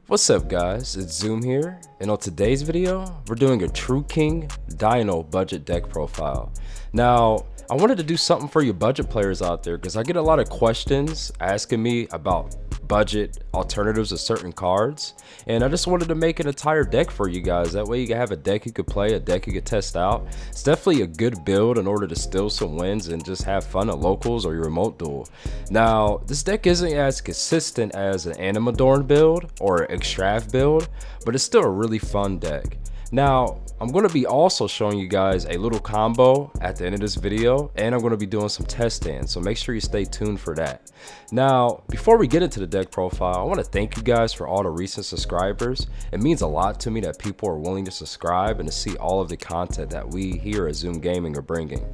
What's up guys, it's Zoom here, and on today's video, we're doing a True King DINO budget deck profile. Now, I wanted to do something for you budget players out there because I get a lot of questions asking me about budget alternatives of certain cards, and I just wanted to make an entire deck for you guys. That way you can have a deck you could play, a deck you could test out. It's definitely a good build in order to steal some wins and just have fun at locals or your remote duel. Now, this deck isn't as consistent as an Animadorn build or Extrav build, but it's still a really fun deck. Now, I'm going to be also showing you guys a little combo at the end of this video, and I'm going to be doing some test stands, so make sure you stay tuned for that. Now, before we get into the deck profile, I want to thank you guys for all the recent subscribers. It means a lot to me that people are willing to subscribe and to see all of the content that we here at Zoom Gaming are bringing.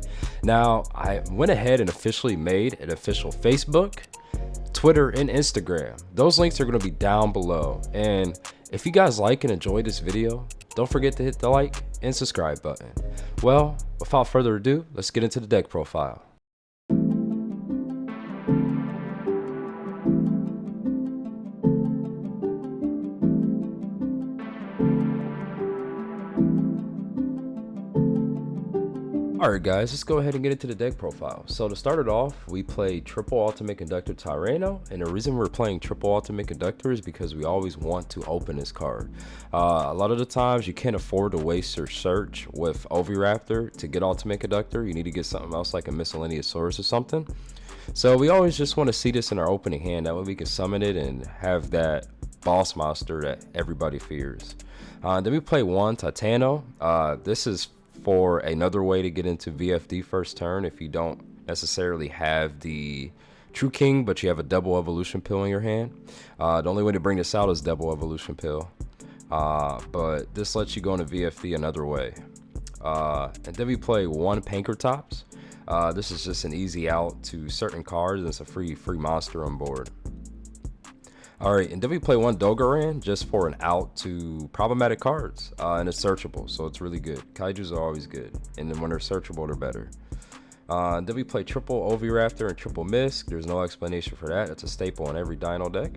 Now, I went ahead and officially made an official Facebook, Twitter, and Instagram. Those links are going to be down below, and if you guys like and enjoy this video, don't forget to hit the like and subscribe button. Well, without further ado, let's get into the deck profile. Alright guys, let's go ahead and get into the deck profile. So to start it off, we play triple Ultimate Conductor Tyranno, and the reason we're playing triple Ultimate Conductor is because we always want to open this card. A lot of the times you can't afford to waste your search with Oviraptor to get Ultimate Conductor. You need to get something else like a Miscellaneous Source or something. So we always just want to see this in our opening hand, that way we can summon it and have that boss monster that everybody fears. Then we play one Titano. This is for another way to get into VFD first turn if you don't necessarily have the True King, but you have a double evolution pill in your hand. The only way to bring this out is double evolution pill, but this lets you go into VFD another way. And then we play one Pankratops. This is just an easy out to certain cards, and it's a free monster on board. Alright, and then we play one Dogaran just for an out to problematic cards, and it's searchable, so it's really good. Kaijus are always good, and then when they're searchable, they're better. Then we play triple Oviraptor and triple Misk. There's no explanation for that. It's a staple in every Dino deck.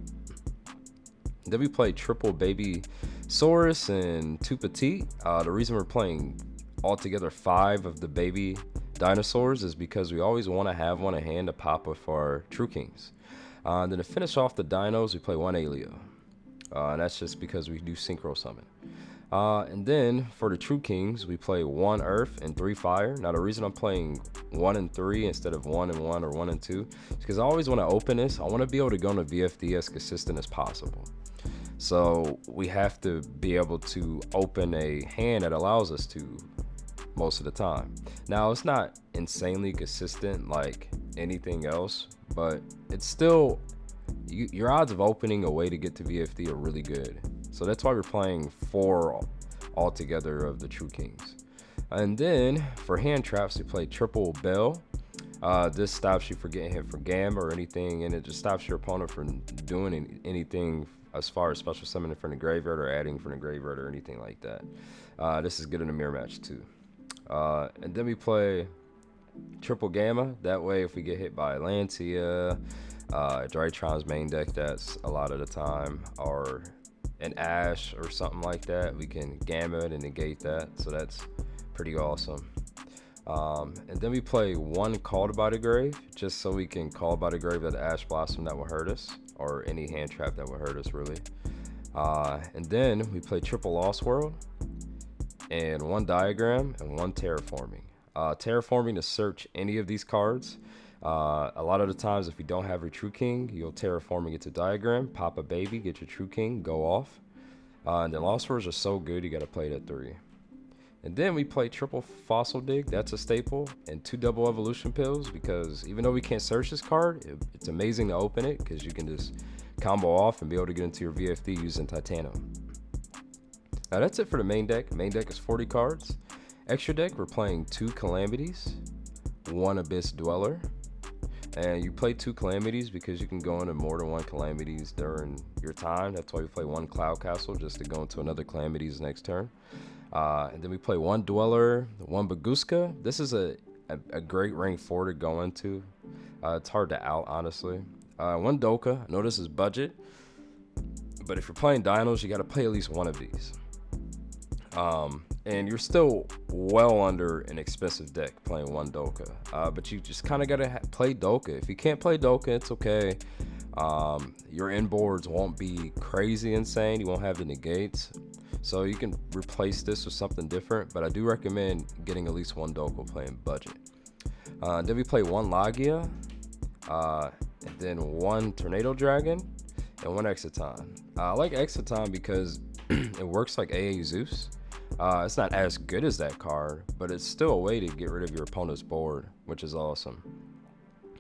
Then we play triple Baby Saurus and two Petite. The reason we're playing altogether 5 of the baby dinosaurs is because we always want to have one in hand to pop with our True Kings. Then to finish off the dinos, we play one Alio, and that's just because we do synchro summon. And then for the True Kings, we play one Earth and 3 Fire. Now the reason I'm playing 1 and 3 instead of 1 and 1 or 1 and 2 is because I always want to open this. I want to be able to go into VFD as consistent as possible. So we have to be able to open a hand that allows us to most of the time. Now it's not insanely consistent like anything else, but it's still, your odds of opening a way to get to VFD are really good. So that's why we're playing 4 altogether of the True Kings. And then for hand traps, we play triple Bell. This stops you from getting hit for Gamma or anything, and it just stops your opponent from doing anything as far as special summoning from the graveyard or adding from the graveyard or anything like that. This is good in a mirror match too. And then we play triple Gamma. That way if we get hit by Lancia, Drytron's main deck, that's a lot of the time, or an Ash or something like that, we can Gamma it and negate that, so that's pretty awesome. And then we play one Called by the Grave, just so we can call by the grave that the Ash Blossom that will hurt us, or any hand trap that will hurt us really. And then we play triple Lost World and one Diagram and one Terraforming. Terraforming to search any of these cards. A lot of the times if you don't have your True King, you'll Terraforming it to Diagram, pop a baby, get your True King, go off. And then Lost Worlds are so good, you gotta play it at 3. And then we play triple Fossil Dig, that's a staple, and 2 double evolution pills, because even though we can't search this card, it's amazing to open it because you can just combo off and be able to get into your VFD using Titano. Now that's it for the main deck. Main deck is 40 cards. Extra deck, we're playing 2 Calamities, 1 Abyss Dweller, and you play 2 Calamities because you can go into more than 1 Calamities during your time. That's why we play 1 Cloud Castle, just to go into another Calamities next turn. And then we play 1 Dweller, 1 Baguska. This is a great rank 4 to go into. It's hard to out, honestly. 1 Doka. I know this is budget, But if you're playing dinos, you got to play at least one of these. And you're still well under an expensive deck playing one Doka. But you just kind of got to play Doka. If you can't play Doka, it's okay. Your inboards won't be crazy insane. You won't have the negates. So you can replace this with something different. But I do recommend getting at least one Doka playing budget. Then we play one Lagia. And then one Tornado Dragon. And one Exciton. I like Exciton because it works like AA Zeus. It's not as good as that card, but it's still a way to get rid of your opponent's board, which is awesome.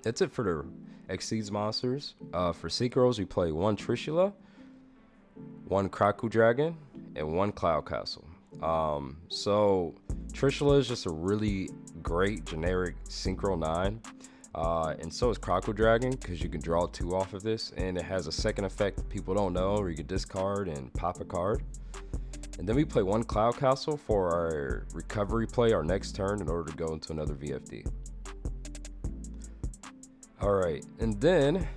That's it for the Exceeds monsters. For Synchros, we play one Trishula, one Kraku Dragon, and one Cloud Castle. So Trishula is just a really great generic Synchro 9. And so is Kraku Dragon, because you can draw 2 off of this, and it has a second effect that people don't know, where you can discard and pop a card. And then we play one Cloud Castle for our recovery play our next turn in order to go into another VFD. Alright, and then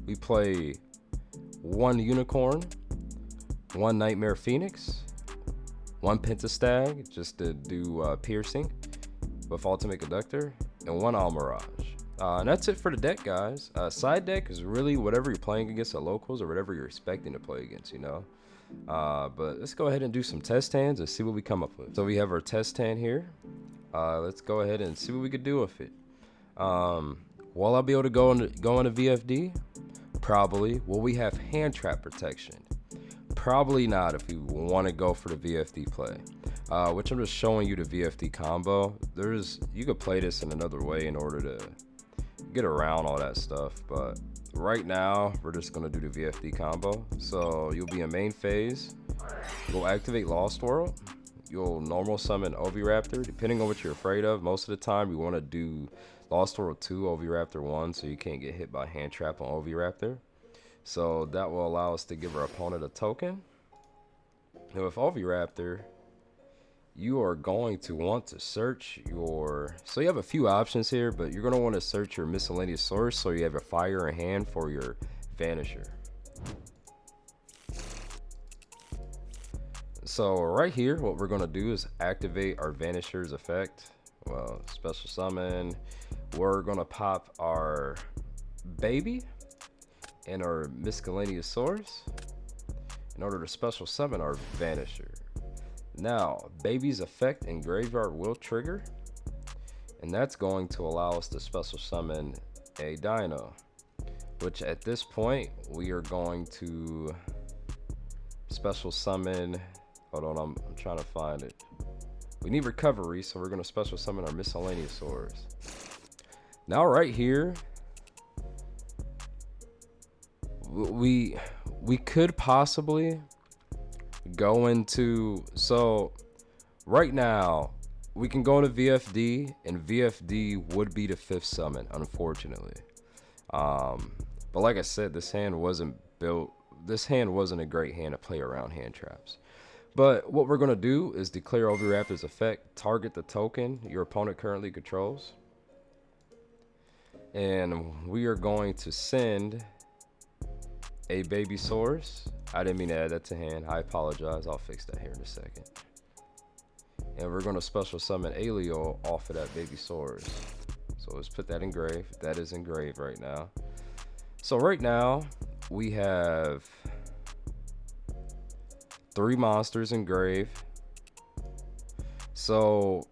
we play one Unicorn, one Nightmare Phoenix, one Pentastag, just to do piercing with Ultimate Conductor, and one Almirage. And that's it for the deck, guys. Side deck is really whatever you're playing against at locals or whatever you're expecting to play against, you know. But let's go ahead and do some test hands and see what we come up with. So we have our test hand here. Let's go ahead and see what we could do with it. Will I be able to go into VFD? Probably. Will we have hand trap protection? Probably not if we want to go for the VFD play. Which I'm just showing you the VFD combo. You could play this in another way in order to get around all that stuff, but right now we're just going to do the VFD combo. So you'll be in main phase, you'll activate Lost World, you'll normal summon Oviraptor, depending on what you're afraid of. Most of the time we want to do Lost World 2, Oviraptor 1, so you can't get hit by hand trap on Oviraptor. So that will allow us to give our opponent a token. And with Oviraptor, you are going to want to search so you have a few options here, but you're going to want to search your miscellaneous source so you have a fire in hand for your Vanisher. So right here, what we're going to do is activate our Vanisher's effect. Well, special summon. We're going to pop our baby and our miscellaneous source in order to special summon our Vanisher. Now, baby's effect in graveyard will trigger, and that's going to allow us to special summon a DINO, which at this point we are going to special summon. Hold on, I'm trying to find it. We need recovery, so we're going to special summon our miscellaneous swords. Now right here, we could possibly go into, so right now we can go into VFD, and VFD would be the 5th summon, unfortunately. But like I said, this hand wasn't a great hand to play around hand traps. But what we're going to do is declare Oviraptor's effect, target the token your opponent currently controls, and we are going to send a baby source. I didn't mean to add that to hand. I apologize. I'll fix that here in a second. And we're going to special summon Alio off of that baby source. So let's put that in grave. That is in grave right now. So right now we have 3 monsters in grave. So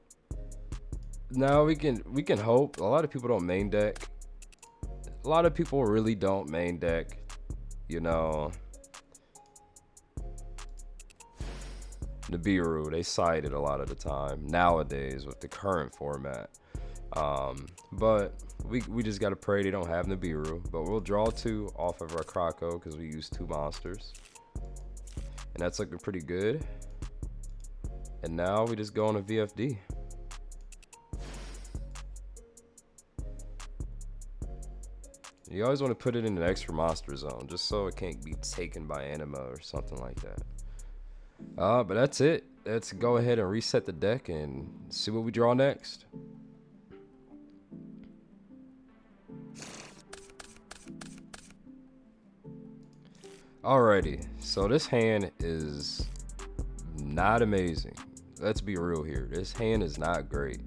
now we can hope. A lot of people don't main deck. A lot of people really don't main deck, you know, Nibiru. They side it a lot of the time nowadays with the current format. But we just gotta pray they don't have Nibiru. But we'll draw 2 off of our Krako because we use 2 monsters, and that's looking pretty good. And now we just go on a VFD. You always want to put it in an extra monster zone just so it can't be taken by anima or something like that. But that's it. Let's go ahead and reset the deck and see what we draw next. Alrighty, so this hand is not amazing. Let's be real here. This hand is not great.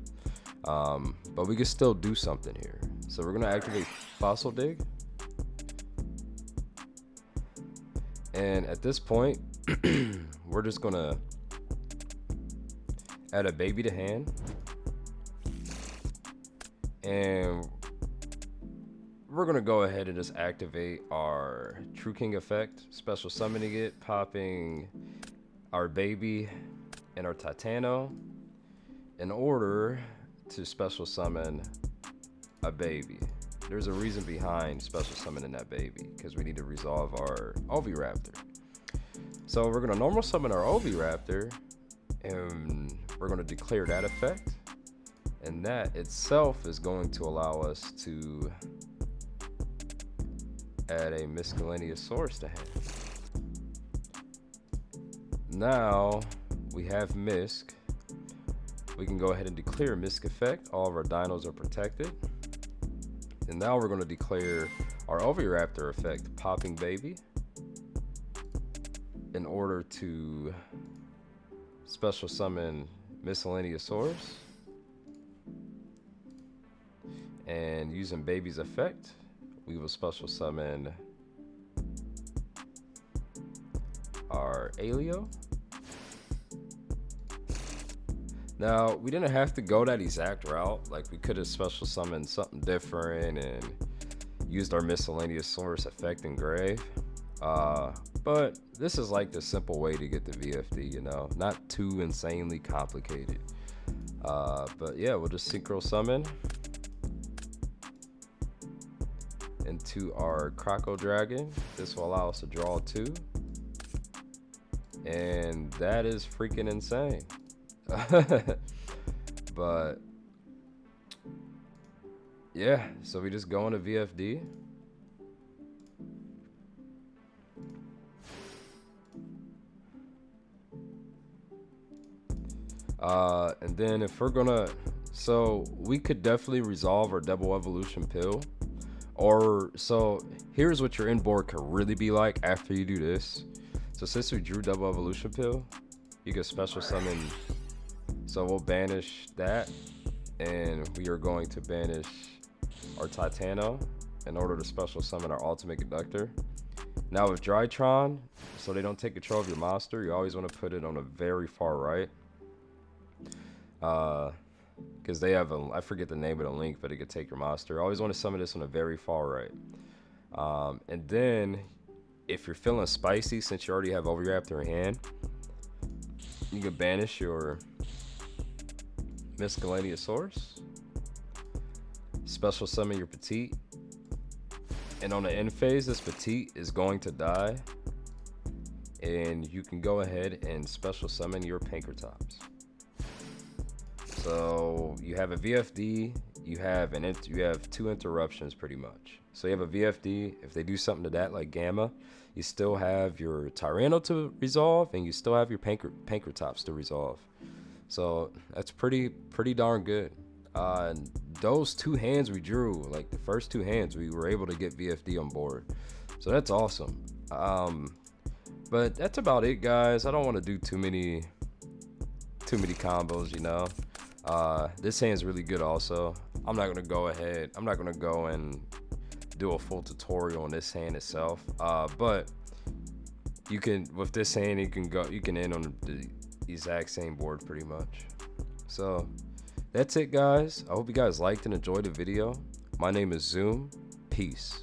But we can still do something here. So we're gonna activate Fossil Dig. And at this point, we're just gonna add a baby to hand. And we're gonna go ahead and just activate our True King effect, special summoning it, popping our baby and our Titano in order to special summon a baby. There's a reason behind special summoning that baby, because we need to resolve our Oviraptor. So we're gonna normal summon our Oviraptor, and we're gonna declare that effect, and that itself is going to allow us to add a miscellaneous source to hand. Now we have Misk. We can go ahead and declare Misk effect. All of our dinos are protected. And now we're going to declare our Oviraptor effect, popping baby, in order to special summon miscellaneous source. And using baby's effect, we will special summon our Alio. Now, we didn't have to go that exact route. Like, we could have special summoned something different and used our miscellaneous source effect engrave. But this is like the simple way to get the VFD, you know, not too insanely complicated. But yeah, we'll just synchro summon into our Croco Dragon. This will allow us to draw 2. And that is freaking insane. But yeah, so we just go into VFD. And then if we're gonna, so we could definitely resolve our double evolution pill. Or, so here's what your inboard could really be like after you do this. So since we drew double evolution pill, you can special summon. So we'll banish that, and we are going to banish our Titano in order to special summon our ultimate conductor. Now with Drytron, so they don't take control of your monster, you always want to put it on the very far right. Because they have a, I forget the name of the link, but it could take your monster. I always want to summon this on the very far right. And then if you're feeling spicy, since you already have Oviraptor in hand, you can banish your miscellaneous source, special summon your Petite, and on the end phase, this Petite is going to die, and you can go ahead and special summon your Pankratops. So you have a VFD, you have 2 interruptions pretty much. So you have a VFD. If they do something to that like Gamma, you still have your Tyranno to resolve, and you still have your Pankratops to resolve. So that's pretty darn good. And those 2 hands we drew, like the first 2 hands, we were able to get VFD on board. So that's awesome. But that's about it, guys. I don't want to do too many combos, you know. This hand's really good also. I'm not gonna go and do a full tutorial on this hand itself. But you can, with this hand, you can end on the exact same board pretty much. So that's it, guys. I hope you guys liked and enjoyed the video. My name is Zoom. Peace.